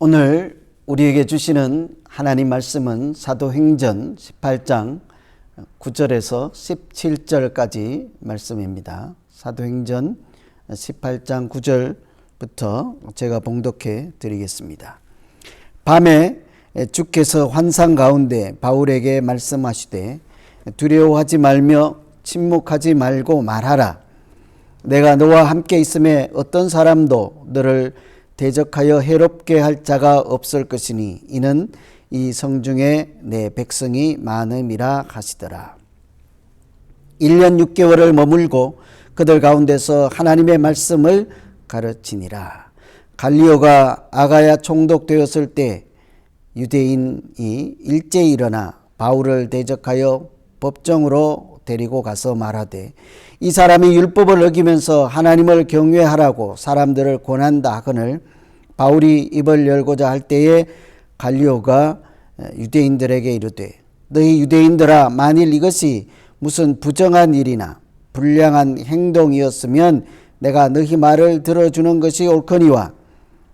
오늘 우리에게 주시는 하나님 말씀은 사도행전 18장 9절에서 17절까지 말씀입니다. 사도행전 18장 9절부터 제가 봉독해 드리겠습니다. 밤에 주께서 환상 가운데 바울에게 말씀하시되 두려워하지 말며 침묵하지 말고 말하라. 내가 너와 함께 있음에 어떤 사람도 너를 대적하여 해롭게 할 자가 없을 것이니 이는 이 성중에 내 백성이 많음이라 하시더라. 1년 6개월을 머물고 그들 가운데서 하나님의 말씀을 가르치니라. 갈리오가 아가야 총독되었을 때 유대인이 일제히 일어나 바울을 대적하여 법정으로 데리고 가서 말하되 이 사람이 율법을 어기면서 하나님을 경외하라고 사람들을 권한다 하거늘 바울이 입을 열고자 할 때에 갈리오가 유대인들에게 이르되 너희 유대인들아, 만일 이것이 무슨 부정한 일이나 불량한 행동이었으면 내가 너희 말을 들어주는 것이 옳거니와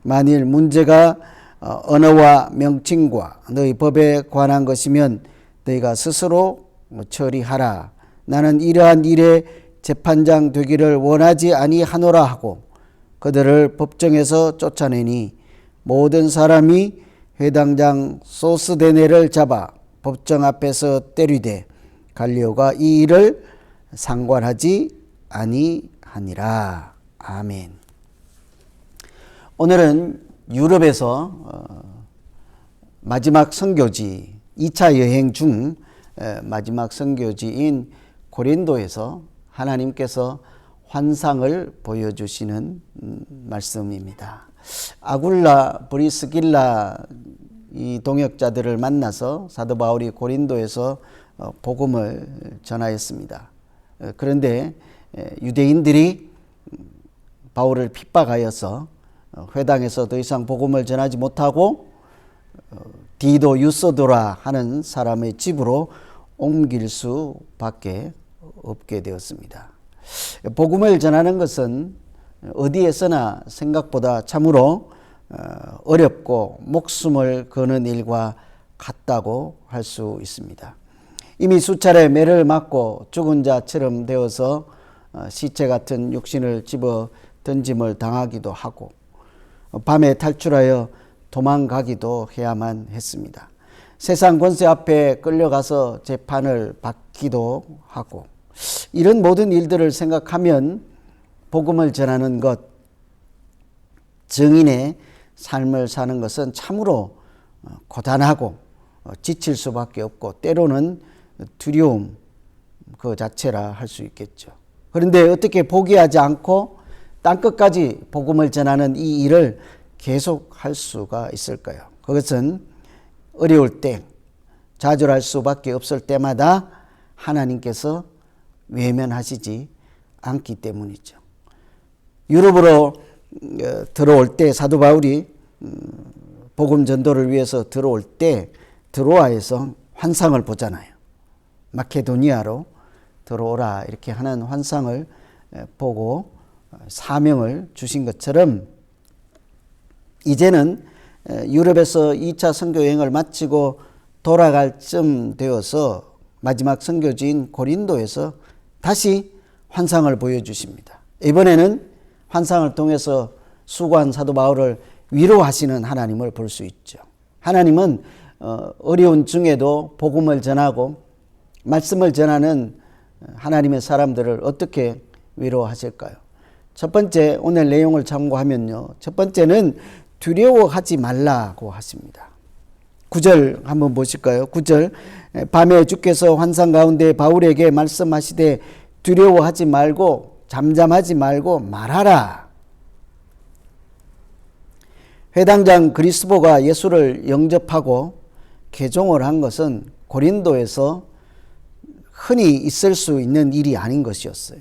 만일 문제가 언어와 명칭과 너희 법에 관한 것이면 너희가 스스로 처리하라. 나는 이러한 일에 재판장 되기를 원하지 아니하노라 하고 그들을 법정에서 쫓아내니 모든 사람이 회당장 소스데네를 잡아 법정 앞에서 때리되 갈리오가 이 일을 상관하지 아니하니라. 아멘. 오늘은 유럽에서 마지막 선교지 2차 여행 중 마지막 선교지인 고린도에서 하나님께서 환상을 보여주시는 말씀입니다. 아굴라, 브리스길라 이 동역자들을 만나서 사도 바울이 고린도에서 복음을 전하였습니다. 그런데 유대인들이 바울을 핍박하여서 회당에서 더 이상 복음을 전하지 못하고 디도 유소도라 하는 사람의 집으로 옮길 수밖에 없게 되었습니다. 복음을 전하는 것은 어디에서나 생각보다 참으로 어렵고 목숨을 거는 일과 같다고 할 수 있습니다. 이미 수차례 매를 맞고 죽은 자처럼 되어서 시체 같은 육신을 집어 던짐을 당하기도 하고 밤에 탈출하여 도망가기도 해야만 했습니다. 세상 권세 앞에 끌려가서 재판을 받기도 하고 이런 모든 일들을 생각하면 복음을 전하는 것, 증인의 삶을 사는 것은 참으로 고단하고 지칠 수밖에 없고 때로는 두려움 그 자체라 할 수 있겠죠. 그런데 어떻게 포기하지 않고 땅끝까지 복음을 전하는 이 일을 계속할 수가 있을까요? 그것은 어려울 때, 좌절할 수밖에 없을 때마다 하나님께서 외면하시지 않기 때문이죠. 유럽으로 들어올 때 사도 바울이 복음 전도를 위해서 들어올 때 드로아에서 환상을 보잖아요. 마케도니아로 들어오라 이렇게 하는 환상을 보고 사명을 주신 것처럼 이제는 유럽에서 2차 선교 여행을 마치고 돌아갈 쯤 되어서 마지막 선교지인 고린도에서 다시 환상을 보여주십니다. 이번에는 환상을 통해서 수고한 사도 바울을 위로하시는 하나님을 볼 수 있죠. 하나님은 어려운 중에도 복음을 전하고 말씀을 전하는 하나님의 사람들을 어떻게 위로하실까요? 첫 번째 오늘 내용을 참고하면요. 첫 번째는 두려워하지 말라고 하십니다. 9절 한번 보실까요? 9절 밤에 주께서 환상 가운데 바울에게 말씀하시되 두려워하지 말고 잠잠하지 말고 말하라. 회당장 그리스보가 예수를 영접하고 개종을 한 것은 고린도에서 흔히 있을 수 있는 일이 아닌 것이었어요.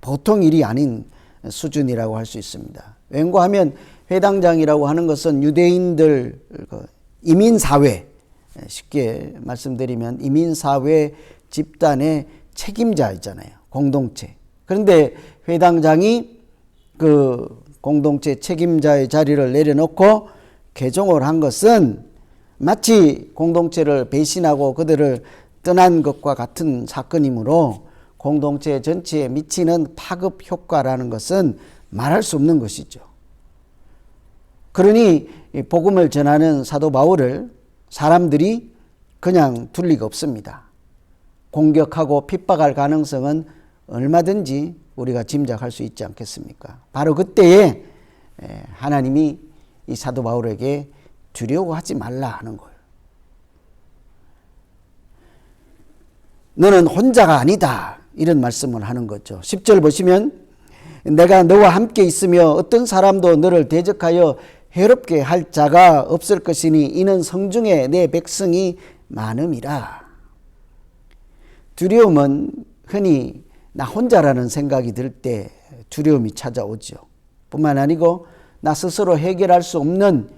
보통 일이 아닌 수준이라고 할 수 있습니다. 왠고하면 회당장이라고 하는 것은 유대인들 이민사회, 쉽게 말씀드리면 이민사회 집단의 책임자 있잖아요. 공동체. 그런데 회당장이 그 공동체 책임자의 자리를 내려놓고 개종을 한 것은 마치 공동체를 배신하고 그들을 떠난 것과 같은 사건이므로 공동체 전체에 미치는 파급 효과라는 것은 말할 수 없는 것이죠. 그러니 복음을 전하는 사도 바울을 사람들이 그냥 둘 리가 없습니다. 공격하고 핍박할 가능성은 얼마든지 우리가 짐작할 수 있지 않겠습니까? 바로 그때에 하나님이 이 사도 바울에게 두려워하지 말라 하는 거예요. 너는 혼자가 아니다, 이런 말씀을 하는 거죠. 10절 보시면 내가 너와 함께 있으며 어떤 사람도 너를 대적하여 해롭게 할 자가 없을 것이니 이는 성중에 내 백성이 많음이라. 두려움은 흔히 나 혼자라는 생각이 들 때 두려움이 찾아오죠. 뿐만 아니고 나 스스로 해결할 수 없는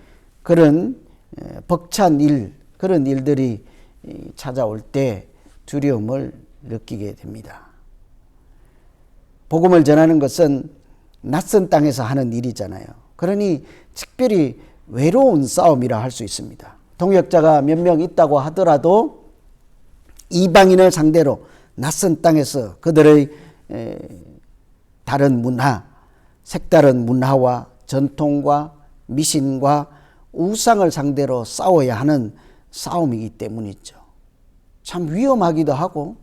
그런 벅찬 일, 그런 일들이 찾아올 때 두려움을 느끼게 됩니다. 복음을 전하는 것은 낯선 땅에서 하는 일이잖아요. 그러니 특별히 외로운 싸움이라 할 수 있습니다. 동역자가 몇 명 있다고 하더라도 이방인을 상대로 낯선 땅에서 그들의 다른 문화, 색다른 문화와 전통과 미신과 우상을 상대로 싸워야 하는 싸움이기 때문이죠. 참 위험하기도 하고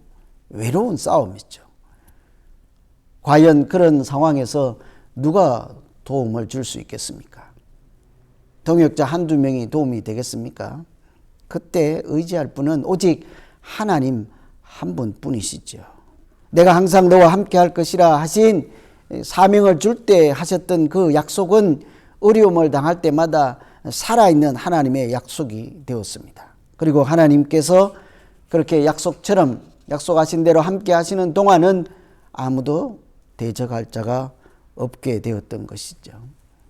외로운 싸움이죠. 과연 그런 상황에서 누가 도움을 줄 수 있겠습니까? 동역자 한두 명이 도움이 되겠습니까? 그때 의지할 분은 오직 하나님 한 분뿐이시죠. 내가 항상 너와 함께 할 것이라 하신 사명을 줄 때 하셨던 그 약속은 어려움을 당할 때마다 살아있는 하나님의 약속이 되었습니다. 그리고 하나님께서 그렇게 약속처럼 약속하신 대로 함께 하시는 동안은 아무도 대적할 자가 없게 되었던 것이죠.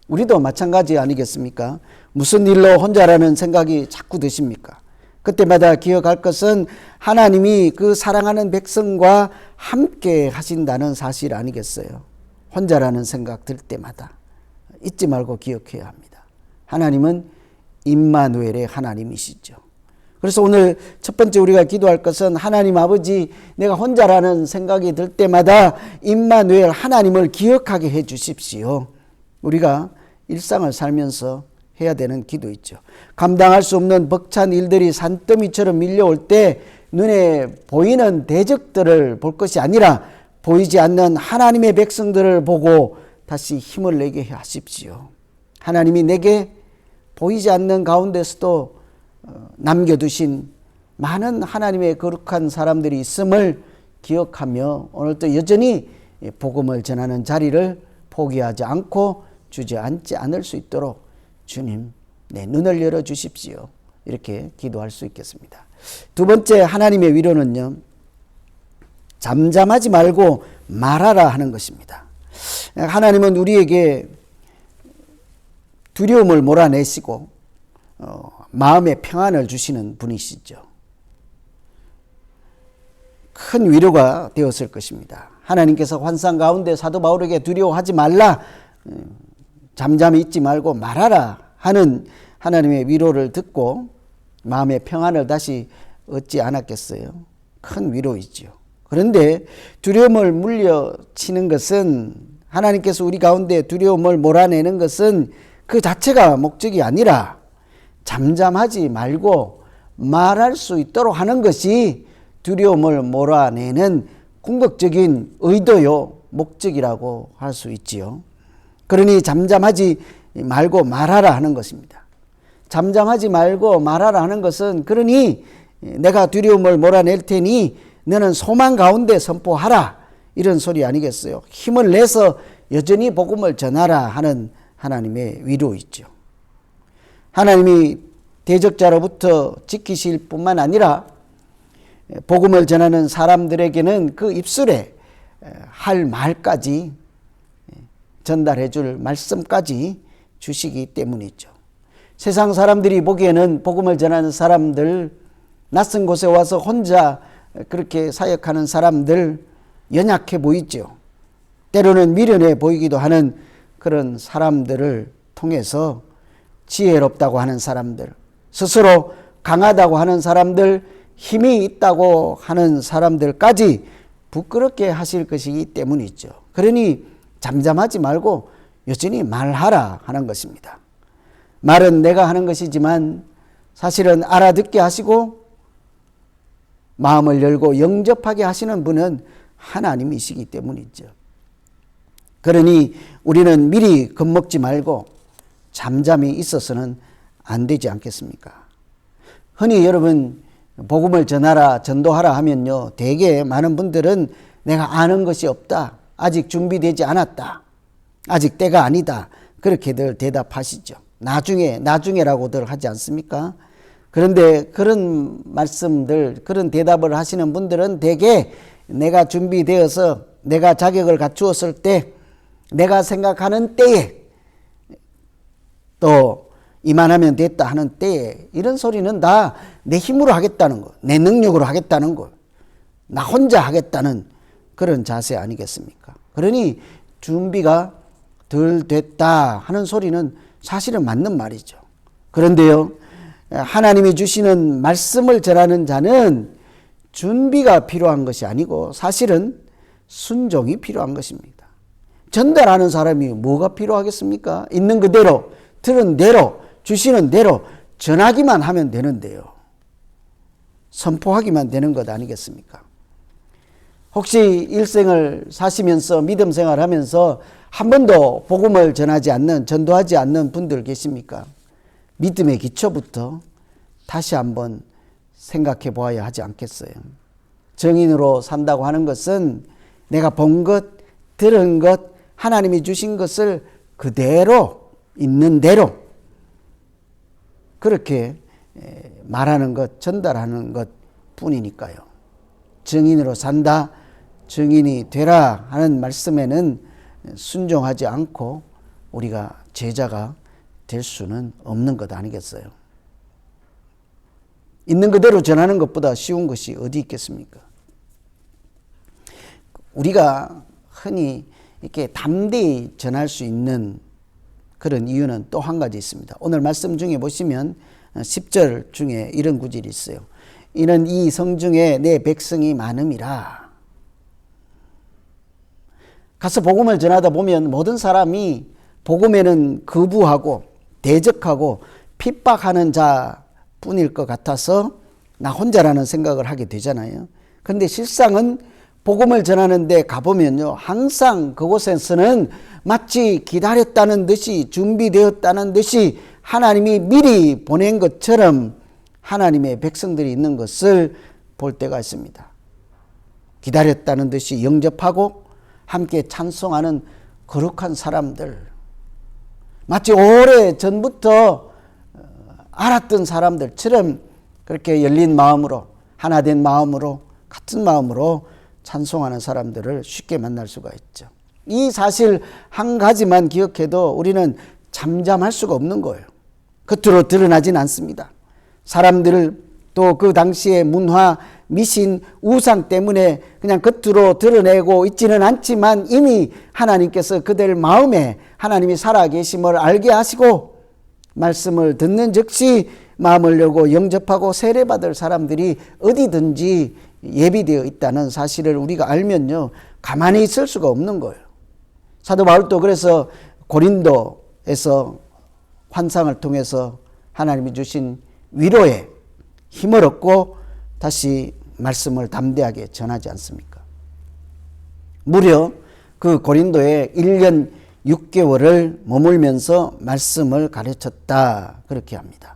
우리도 마찬가지 아니겠습니까? 무슨 일로 혼자라는 생각이 자꾸 드십니까? 그때마다 기억할 것은 하나님이 그 사랑하는 백성과 함께 하신다는 사실 아니겠어요? 혼자라는 생각 들 때마다 잊지 말고 기억해야 합니다. 하나님은 임마누엘의 하나님이시죠. 그래서 오늘 첫 번째 우리가 기도할 것은 하나님 아버지, 내가 혼자라는 생각이 들 때마다 임마누엘 하나님을 기억하게 해 주십시오. 우리가 일상을 살면서 해야 되는 기도이죠. 감당할 수 없는 벅찬 일들이 산더미처럼 밀려올 때 눈에 보이는 대적들을 볼 것이 아니라 보이지 않는 하나님의 백성들을 보고 다시 힘을 내게 하십시오. 하나님이 내게 보이지 않는 가운데서도 남겨두신 많은 하나님의 거룩한 사람들이 있음을 기억하며 오늘도 여전히 복음을 전하는 자리를 포기하지 않고 주저앉지 않을 수 있도록 주님, 내 눈을 열어주십시오. 이렇게 기도할 수 있겠습니다. 두 번째 하나님의 위로는요, 잠잠하지 말고 말하라 하는 것입니다. 하나님은 우리에게 두려움을 몰아내시고 마음의 평안을 주시는 분이시죠. 큰 위로가 되었을 것입니다. 하나님께서 환상 가운데 사도 바울에게 두려워하지 말라, 잠잠히 있지 말고 말하라 하는 하나님의 위로를 듣고 마음의 평안을 다시 얻지 않았겠어요? 큰 위로이죠. 그런데 두려움을 물려치는 것은, 하나님께서 우리 가운데 두려움을 몰아내는 것은 그 자체가 목적이 아니라 잠잠하지 말고 말할 수 있도록 하는 것이 두려움을 몰아내는 궁극적인 의도요, 목적이라고 할 수 있지요. 그러니 잠잠하지 말고 말하라 하는 것입니다. 잠잠하지 말고 말하라 하는 것은, 그러니 내가 두려움을 몰아낼 테니 너는 소망 가운데 선포하라, 이런 소리 아니겠어요? 힘을 내서 여전히 복음을 전하라 하는 하나님의 위로이죠. 하나님이 대적자로부터 지키실 뿐만 아니라 복음을 전하는 사람들에게는 그 입술에 할 말까지, 전달해 줄 말씀까지 주시기 때문이죠. 세상 사람들이 보기에는 복음을 전하는 사람들, 낯선 곳에 와서 혼자 그렇게 사역하는 사람들 연약해 보이죠. 때로는 미련해 보이기도 하는 그런 사람들을 통해서 지혜롭다고 하는 사람들, 스스로 강하다고 하는 사람들, 힘이 있다고 하는 사람들까지 부끄럽게 하실 것이기 때문이죠. 그러니 잠잠하지 말고 여전히 말하라 하는 것입니다. 말은 내가 하는 것이지만 사실은 알아듣게 하시고 마음을 열고 영접하게 하시는 분은 하나님이시기 때문이죠. 그러니 우리는 미리 겁먹지 말고 잠잠히 있어서는 안 되지 않겠습니까? 흔히 여러분 복음을 전하라, 전도하라 하면요, 대개 많은 분들은 내가 아는 것이 없다, 아직 준비되지 않았다, 아직 때가 아니다, 그렇게들 대답하시죠. 나중에라고들 하지 않습니까? 그런데 그런 말씀들, 그런 대답을 하시는 분들은 대개 내가 준비되어서 내가 자격을 갖추었을 때, 내가 생각하는 때에, 또 이만하면 됐다 하는 때에, 이런 소리는 다 내 힘으로 하겠다는 거, 내 능력으로 하겠다는 거, 나 혼자 하겠다는 그런 자세 아니겠습니까? 그러니 준비가 덜 됐다 하는 소리는 사실은 맞는 말이죠. 그런데요, 하나님이 주시는 말씀을 전하는 자는 준비가 필요한 것이 아니고 사실은 순종이 필요한 것입니다. 전달하는 사람이 뭐가 필요하겠습니까? 있는 그대로, 들은 대로, 주시는 대로 전하기만 하면 되는데요. 선포하기만 되는 것 아니겠습니까? 혹시 일생을 사시면서 믿음 생활하면서 한 번도 복음을 전하지 않는, 전도하지 않는 분들 계십니까? 믿음의 기초부터 다시 한번 생각해 보아야 하지 않겠어요? 정인으로 산다고 하는 것은 내가 본 것, 들은 것, 하나님이 주신 것을 그대로, 있는 대로 그렇게 말하는 것, 전달하는 것 뿐이니까요. 정인으로 산다, 정인이 되라 하는 말씀에는 순종하지 않고 우리가 제자가 될 수는 없는 것 아니겠어요? 있는 그대로 전하는 것보다 쉬운 것이 어디 있겠습니까? 우리가 흔히 이렇게 담대히 전할 수 있는 그런 이유는 또 한 가지 있습니다. 오늘 말씀 중에 보시면 10절 중에 이런 구절이 있어요. 이는 이 성중에 내 백성이 많음이라. 가서 복음을 전하다 보면 모든 사람이 복음에는 거부하고 대적하고 핍박하는 자뿐일 것 같아서 나 혼자라는 생각을 하게 되잖아요. 그런데 실상은 복음을 전하는데 가보면요, 항상 그곳에서는 마치 기다렸다는 듯이, 준비되었다는 듯이 하나님이 미리 보낸 것처럼 하나님의 백성들이 있는 것을 볼 때가 있습니다. 기다렸다는 듯이 영접하고 함께 찬송하는 거룩한 사람들, 마치 오래 전부터 알았던 사람들처럼 그렇게 열린 마음으로, 하나된 마음으로, 같은 마음으로 찬송하는 사람들을 쉽게 만날 수가 있죠. 이 사실 한 가지만 기억해도 우리는 잠잠할 수가 없는 거예요. 겉으로 드러나진 않습니다. 사람들을 또 그 당시의 문화, 미신, 우상 때문에 그냥 겉으로 드러내고 있지는 않지만 이미 하나님께서 그들 마음에 하나님이 살아계심을 알게 하시고 말씀을 듣는 즉시 마음을 열고 영접하고 세례받을 사람들이 어디든지 예비되어 있다는 사실을 우리가 알면요, 가만히 있을 수가 없는 거예요. 사도 바울도 그래서 고린도에서 환상을 통해서 하나님이 주신 위로에 힘을 얻고 다시 말씀을 담대하게 전하지 않습니까? 무려 그 고린도에 1년 6개월을 머물면서 말씀을 가르쳤다, 그렇게 합니다.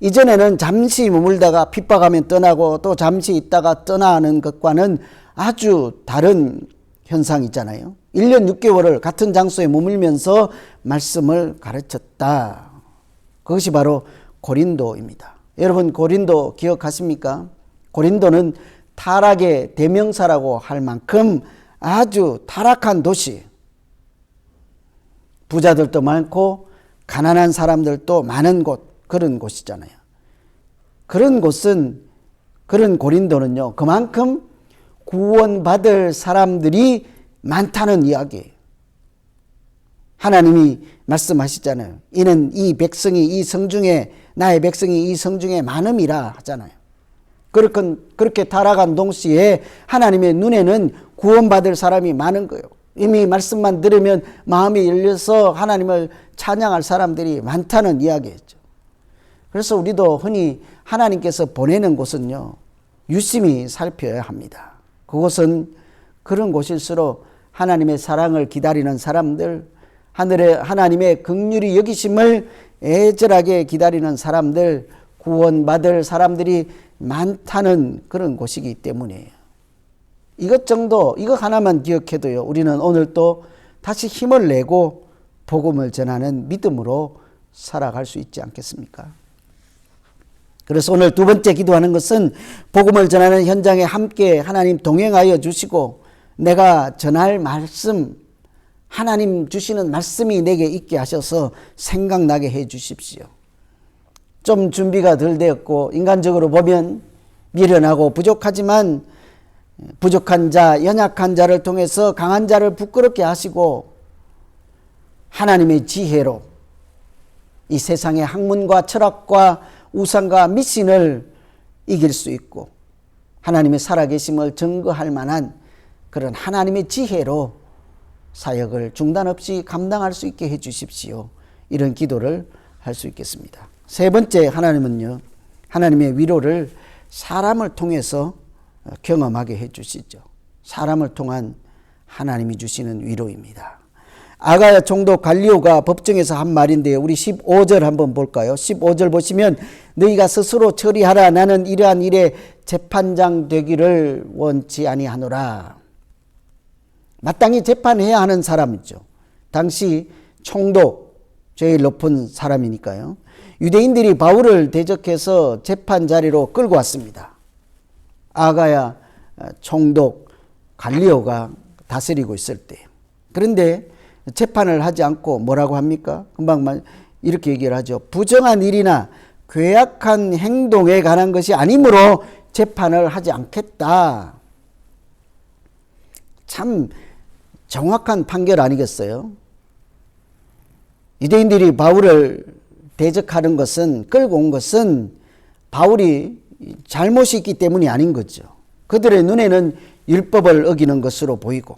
이전에는 잠시 머물다가 핍박하면 떠나고 또 잠시 있다가 떠나는 것과는 아주 다른 현상이잖아요. 1년 6개월을 같은 장소에 머물면서 말씀을 가르쳤다. 그것이 바로 고린도입니다. 여러분, 고린도 기억하십니까? 고린도는 타락의 대명사라고 할 만큼 아주 타락한 도시, 부자들도 많고 가난한 사람들도 많은 곳, 그런 곳이잖아요. 그런 곳은, 그런 고린도는요, 그만큼 구원받을 사람들이 많다는 이야기예요. 하나님이 말씀하시잖아요. 이는 이 백성이 이 성중에 나의 백성이 이 성중에 많음이라 하잖아요. 그렇게 타락한 동시에 하나님의 눈에는 구원받을 사람이 많은 거예요. 이미 말씀만 들으면 마음이 열려서 하나님을 찬양할 사람들이 많다는 이야기였죠. 그래서 우리도 흔히 하나님께서 보내는 곳은요, 유심히 살펴야 합니다. 그곳은 그런 곳일수록 하나님의 사랑을 기다리는 사람들, 하나님의 긍휼히 여기심을 애절하게 기다리는 사람들, 구원받을 사람들이 많다는 그런 곳이기 때문이에요. 이것 하나만 기억해도요, 우리는 오늘 또 다시 힘을 내고 복음을 전하는 믿음으로 살아갈 수 있지 않겠습니까? 그래서 오늘 두 번째 기도하는 것은 복음을 전하는 현장에 함께 하나님 동행하여 주시고 내가 전할 말씀, 하나님 주시는 말씀이 내게 있게 하셔서 생각나게 해 주십시오. 좀 준비가 덜 되었고 인간적으로 보면 미련하고 부족하지만 부족한 자, 연약한 자를 통해서 강한 자를 부끄럽게 하시고 하나님의 지혜로 이 세상의 학문과 철학과 우상과 미신을 이길 수 있고 하나님의 살아계심을 증거할 만한 그런 하나님의 지혜로 사역을 중단 없이 감당할 수 있게 해 주십시오. 이런 기도를 할 수 있겠습니다. 세 번째, 하나님은요, 하나님의 위로를 사람을 통해서 경험하게 해 주시죠. 사람을 통한 하나님이 주시는 위로입니다. 아가야 총독 갈리오가 법정에서 한 말인데요. 우리 15절 한번 볼까요? 15절 보시면 너희가 스스로 처리하라. 나는 이러한 일에 재판장 되기를 원치 아니하노라. 마땅히 재판해야 하는 사람이죠. 당시 총독, 제일 높은 사람이니까요. 유대인들이 바울을 대적해서 재판 자리로 끌고 왔습니다. 아가야 총독 갈리오가 다스리고 있을 때. 그런데 재판을 하지 않고 뭐라고 합니까? 금방 이렇게 얘기를 하죠. 부정한 일이나 괴악한 행동에 관한 것이 아니므로 재판을 하지 않겠다. 참 정확한 판결 아니겠어요? 유대인들이 바울을 대적하는 것은, 끌고 온 것은 바울이 잘못이 있기 때문이 아닌 거죠. 그들의 눈에는 율법을 어기는 것으로 보이고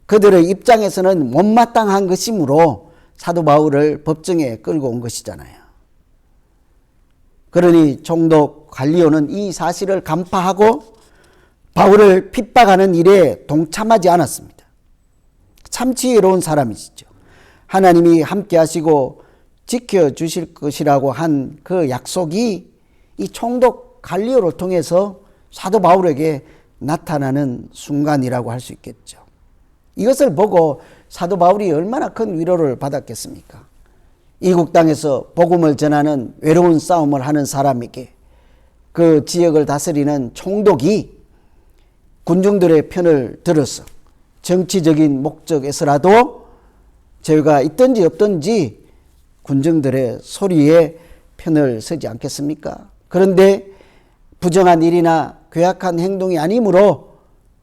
그들의 입장에서는 못마땅한 것이므로 사도 바울을 법정에 끌고 온 것이잖아요. 그러니 총독 갈리오는 이 사실을 간파하고 바울을 핍박하는 일에 동참하지 않았습니다. 참 지혜로운 사람이시죠. 하나님이 함께 하시고 지켜주실 것이라고 한 그 약속이 이 총독 갈리오를 통해서 사도 바울에게 나타나는 순간이라고 할 수 있겠죠. 이것을 보고 사도 바울이 얼마나 큰 위로를 받았겠습니까? 이국 땅에서 복음을 전하는 외로운 싸움을 하는 사람에게 그 지역을 다스리는 총독이 군중들의 편을 들어서 정치적인 목적에서라도 죄가 있든지 없든지 군중들의 소리에 편을 서지 않겠습니까? 그런데 부정한 일이나 괴악한 행동이 아니므로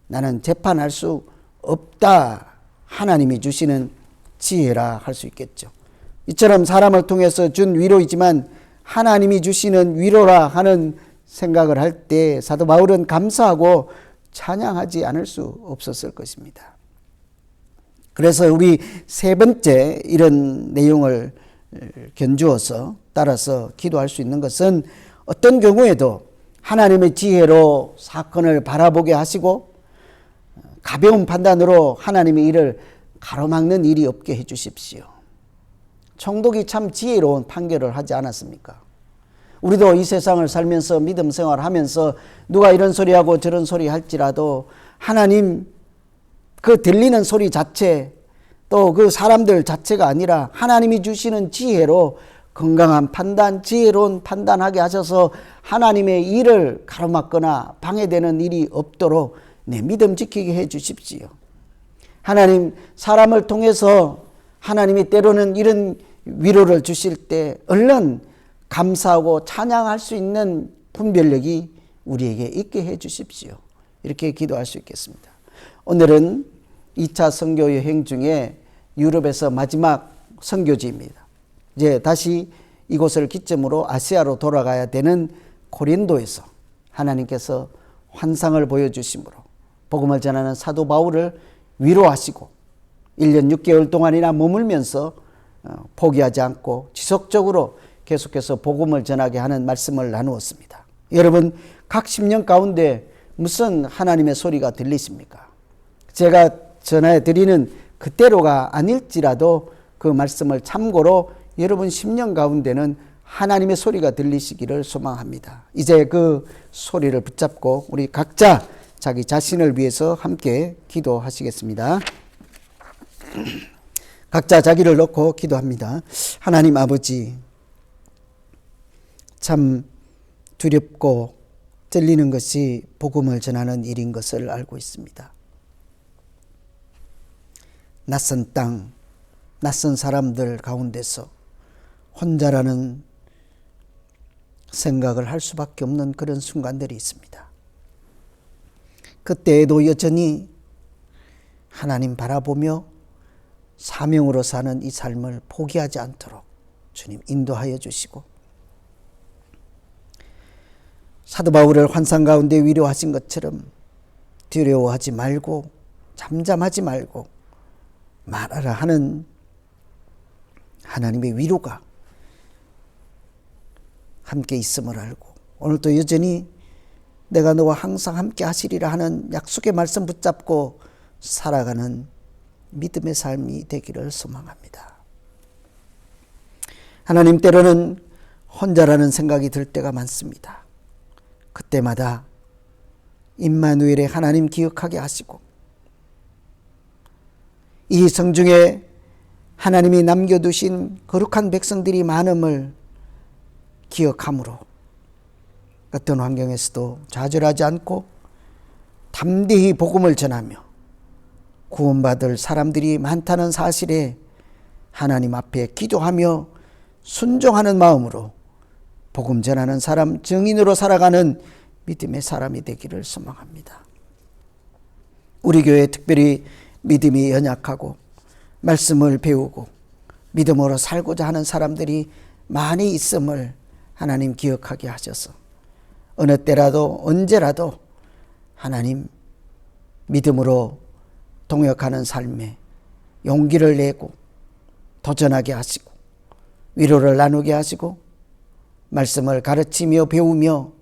나는 재판할 수 없다. 하나님이 주시는 지혜라 할 수 있겠죠. 이처럼 사람을 통해서 준 위로이지만 하나님이 주시는 위로라 하는 생각을 할 때 사도 바울은 감사하고 찬양하지 않을 수 없었을 것입니다. 그래서 우리 세 번째 이런 내용을 견주어서 따라서 기도할 수 있는 것은 어떤 경우에도 하나님의 지혜로 사건을 바라보게 하시고 가벼운 판단으로 하나님의 일을 가로막는 일이 없게 해 주십시오. 총독이 참 지혜로운 판결을 하지 않았습니까? 우리도 이 세상을 살면서 믿음 생활하면서 누가 이런 소리하고 저런 소리 할지라도 하나님 그 들리는 소리 자체 또 그 사람들 자체가 아니라 하나님이 주시는 지혜로 건강한 판단, 지혜로운 판단하게 하셔서 하나님의 일을 가로막거나 방해되는 일이 없도록 내 믿음 지키게 해 주십시오. 하나님 사람을 통해서 하나님이 때로는 이런 위로를 주실 때 얼른 감사하고 찬양할 수 있는 분별력이 우리에게 있게 해 주십시오. 이렇게 기도할 수 있겠습니다. 오늘은 2차 선교 여행 중에 유럽에서 마지막 선교지입니다. 이제 다시 이곳을 기점으로 아시아로 돌아가야 되는 고린도에서 하나님께서 환상을 보여주심으로 복음을 전하는 사도 바울을 위로하시고 1년 6개월 동안이나 머물면서 포기하지 않고 지속적으로 계속해서 복음을 전하게 하는 말씀을 나누었습니다. 여러분, 각 10년 가운데 무슨 하나님의 소리가 들리십니까? 제가 전해 드리는 그때로가 아닐지라도 그 말씀을 참고로 여러분 10년 가운데는 하나님의 소리가 들리시기를 소망합니다. 이제 그 소리를 붙잡고 우리 각자 자기 자신을 위해서 함께 기도하시겠습니다. 각자 자기를 놓고 기도합니다. 하나님 아버지, 참 두렵고 떨리는 것이 복음을 전하는 일인 것을 알고 있습니다. 낯선 땅, 낯선 사람들 가운데서 혼자라는 생각을 할 수밖에 없는 그런 순간들이 있습니다. 그때에도 여전히 하나님 바라보며 사명으로 사는 이 삶을 포기하지 않도록 주님 인도하여 주시고, 사도 바울을 환상 가운데 위로하신 것처럼 두려워하지 말고 잠잠하지 말고 말하라 하는 하나님의 위로가 함께 있음을 알고, 오늘도 여전히 내가 너와 항상 함께 하시리라 하는 약속의 말씀 붙잡고 살아가는 믿음의 삶이 되기를 소망합니다. 하나님, 때로는 혼자라는 생각이 들 때가 많습니다. 그때마다 임마누엘의 하나님 기억하게 하시고, 이 성중에 하나님이 남겨두신 거룩한 백성들이 많음을 기억함으로 어떤 환경에서도 좌절하지 않고 담대히 복음을 전하며 구원받을 사람들이 많다는 사실에 하나님 앞에 기도하며 순종하는 마음으로 복음 전하는 사람, 증인으로 살아가는 믿음의 사람이 되기를 소망합니다. 우리 교회에 특별히 믿음이 연약하고 말씀을 배우고 믿음으로 살고자 하는 사람들이 많이 있음을 하나님 기억하게 하셔서 어느 때라도 언제라도 하나님 믿음으로 동역하는 삶에 용기를 내고 도전하게 하시고 위로를 나누게 하시고 말씀을 가르치며 배우며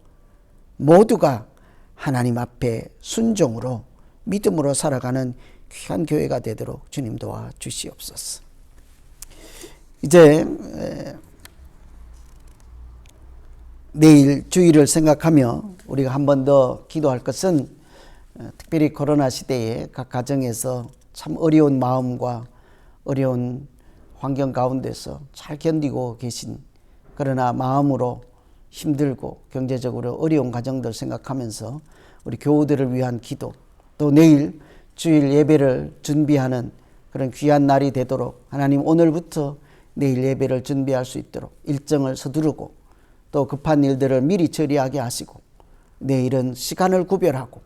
모두가 하나님 앞에 순종으로 믿음으로 살아가는 귀한 교회가 되도록 주님 도와 주시옵소서. 이제 내일 주일을 생각하며 우리가 한 번 더 기도할 것은 특별히 코로나 시대에 각 가정에서 참 어려운 마음과 어려운 환경 가운데서 잘 견디고 계신, 그러나 마음으로 힘들고 경제적으로 어려운 가정들 생각하면서 우리 교우들을 위한 기도, 또 내일 주일 예배를 준비하는 그런 귀한 날이 되도록 하나님 오늘부터 내일 예배를 준비할 수 있도록 일정을 서두르고 또 급한 일들을 미리 처리하게 하시고 내일은 시간을 구별하고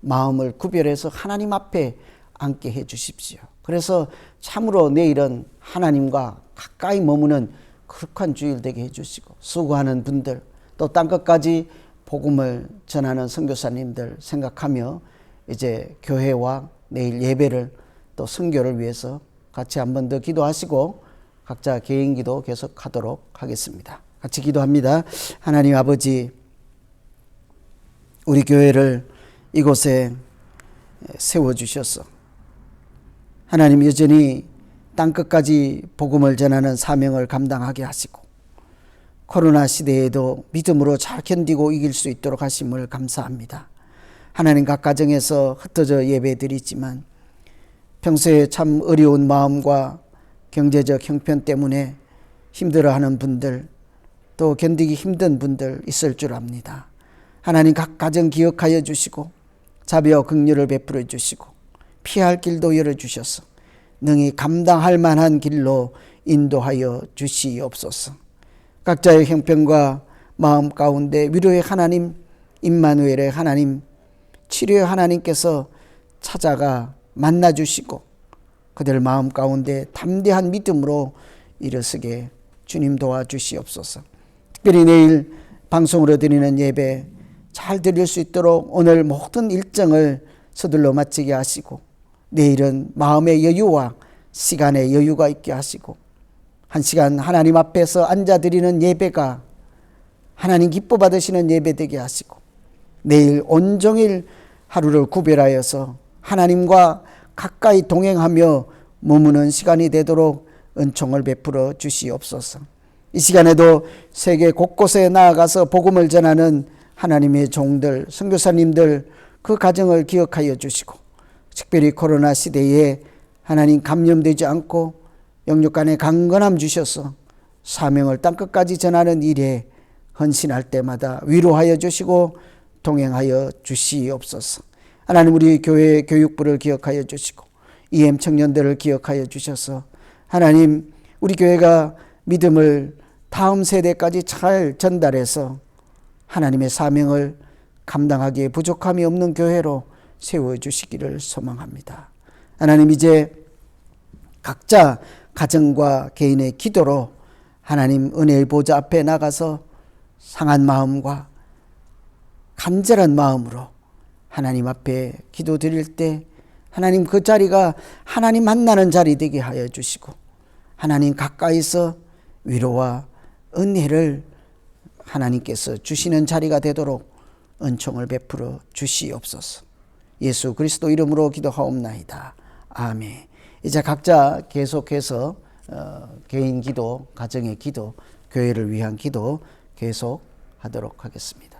마음을 구별해서 하나님 앞에 앉게 해 주십시오. 그래서 참으로 내일은 하나님과 가까이 머무는 거룩한 주일 되게 해 주시고, 수고하는 분들 또 땅끝까지 복음을 전하는 선교사님들 생각하며 이제 교회와 내일 예배를 또 선교를 위해서 같이 한 번 더 기도하시고 각자 개인 기도 계속하도록 하겠습니다. 같이 기도합니다. 하나님 아버지, 우리 교회를 이곳에 세워주셔서 하나님 여전히 땅끝까지 복음을 전하는 사명을 감당하게 하시고 코로나 시대에도 믿음으로 잘 견디고 이길 수 있도록 하심을 감사합니다. 하나님, 각 가정에서 흩어져 예배드리지만 평소에 참 어려운 마음과 경제적 형편 때문에 힘들어하는 분들, 또 견디기 힘든 분들 있을 줄 압니다. 하나님, 각 가정 기억하여 주시고 자비와 긍휼을 베풀어 주시고 피할 길도 열어주셔서 능히 감당할 만한 길로 인도하여 주시옵소서. 각자의 형편과 마음 가운데 위로의 하나님, 임마누엘의 하나님, 치료의 하나님께서 찾아가 만나주시고 그들 마음 가운데 담대한 믿음으로 일어서게 주님 도와주시옵소서. 특별히 내일 방송으로 드리는 예배 잘 드릴 수 있도록 오늘 모든 일정을 서둘러 마치게 하시고, 내일은 마음의 여유와 시간의 여유가 있게 하시고, 한 시간 하나님 앞에서 앉아 드리는 예배가 하나님 기뻐 받으시는 예배 되게 하시고, 내일 온종일 하루를 구별하여서 하나님과 가까이 동행하며 머무는 시간이 되도록 은총을 베풀어 주시옵소서. 이 시간에도 세계 곳곳에 나아가서 복음을 전하는 하나님의 종들, 선교사님들 그 가정을 기억하여 주시고, 특별히 코로나 시대에 하나님 감염되지 않고 영육간에 강건함 주셔서 사명을 땅끝까지 전하는 일에 헌신할 때마다 위로하여 주시고 동행하여 주시옵소서. 하나님, 우리 교회 교육부를 기억하여 주시고 EM 청년들을 기억하여 주셔서 하나님, 우리 교회가 믿음을 다음 세대까지 잘 전달해서 하나님의 사명을 감당하기에 부족함이 없는 교회로 세워주시기를 소망합니다. 하나님, 이제 각자 가정과 개인의 기도로 하나님 은혜의 보좌 앞에 나가서 상한 마음과 간절한 마음으로 하나님 앞에 기도 드릴 때 하나님, 그 자리가 하나님 만나는 자리 되게 하여 주시고 하나님 가까이서 위로와 은혜를 하나님께서 주시는 자리가 되도록 은총을 베풀어 주시옵소서. 예수 그리스도 이름으로 기도하옵나이다. 아멘. 이제 각자 계속해서 개인 기도, 가정의 기도, 교회를 위한 기도 계속하도록 하겠습니다.